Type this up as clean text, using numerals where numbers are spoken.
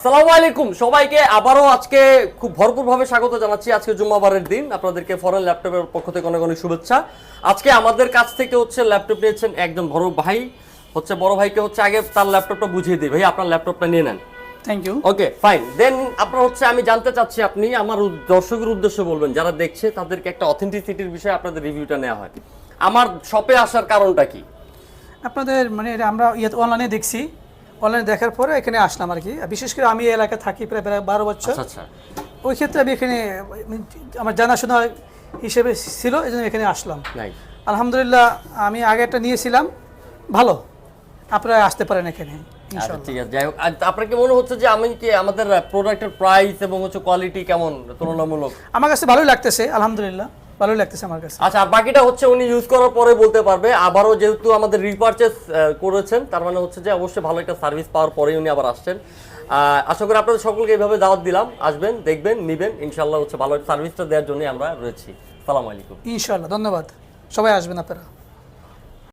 আসসালামু আলাইকুম সবাইকে আবারও আজকে খুব ভরপুরভাবে স্বাগত জানাচ্ছি। আজকে জুম্মাবারের দিন, আপনাদেরকে ফরেন ল্যাপটপের পক্ষ থেকে অনেক অনেক শুভেচ্ছা। আজকে আমাদের কাছ থেকে হচ্ছে ল্যাপটপ নিয়েছেন একজন বড় ভাই, হচ্ছে বড় ভাইকে হচ্ছে আগে তার ল্যাপটপটা বুঝিয়ে দিই। ভাই আপনার ল্যাপটপটা নিয়ে নেন। Thank you. Okay fine, then আপনার হচ্ছে আমি জানতে চাচ্ছি আপনি আমার দর্শকের উদ্দেশ্যে বলবেন, যারা দেখছে তাদেরকে একটা অথেন্টিসিটির বিষয়ে আপনাদের রিভিউটা নেওয়া হয়। আমার শপে আসার কারণটা কি? আপনাদের মানে এটা আমরা অনলাইনে দেখছি, অনলাইনে দেখার পরে এখানে আসলাম আর কি। বিশেষ করে আমি এই এলাকায় থাকি প্রায় 12 বছর। আচ্ছা আচ্ছা, ওই ক্ষেত্রে আমি এখানে আমার জানাশোনা হিসেবে ছিল, এই জন্য এখানে আসলাম। নাই আলহামদুলিল্লাহ, আমি আগে একটা নিয়েছিলাম, ভালো। আপনারা আসতে পারেন এখানে আচ্ছা ইনশাআল্লাহ। ঠিক আছে। যাই হোক, আপনার কি মনে হচ্ছে যে আমি কি আমাদের প্রোডাক্টের প্রাইস এবং হচ্ছে কোয়ালিটি কেমন তুলনামূলক? আমার কাছে ভালোই লাগতেছে, আলহামদুলিল্লাহ ভালোই লাগতেছে আমার কাছে। আচ্ছা, আর বাকিটা হচ্ছে উনি ইউজ করার পরে বলতে পারবে। আবারও যেহেতু আমাদের রিপারচেস করেছেন, তার মানে হচ্ছে যে অবশ্যই ভালো একটা সার্ভিস পাওয়ার পরেই উনি আবার আসছেন। আশা করি আপনাদের সকলকে এইভাবে দাওয়াত দিলাম, আসবেন, দেখবেন, নিবেন। ইনশাআল্লাহ হচ্ছে ভালো সার্ভিসটা দেওয়ার জন্য আমরা রয়েছি। আসসালামু আলাইকুম। ইনশাআল্লাহ, ধন্যবাদ। সবাই আসবেন আপনারা।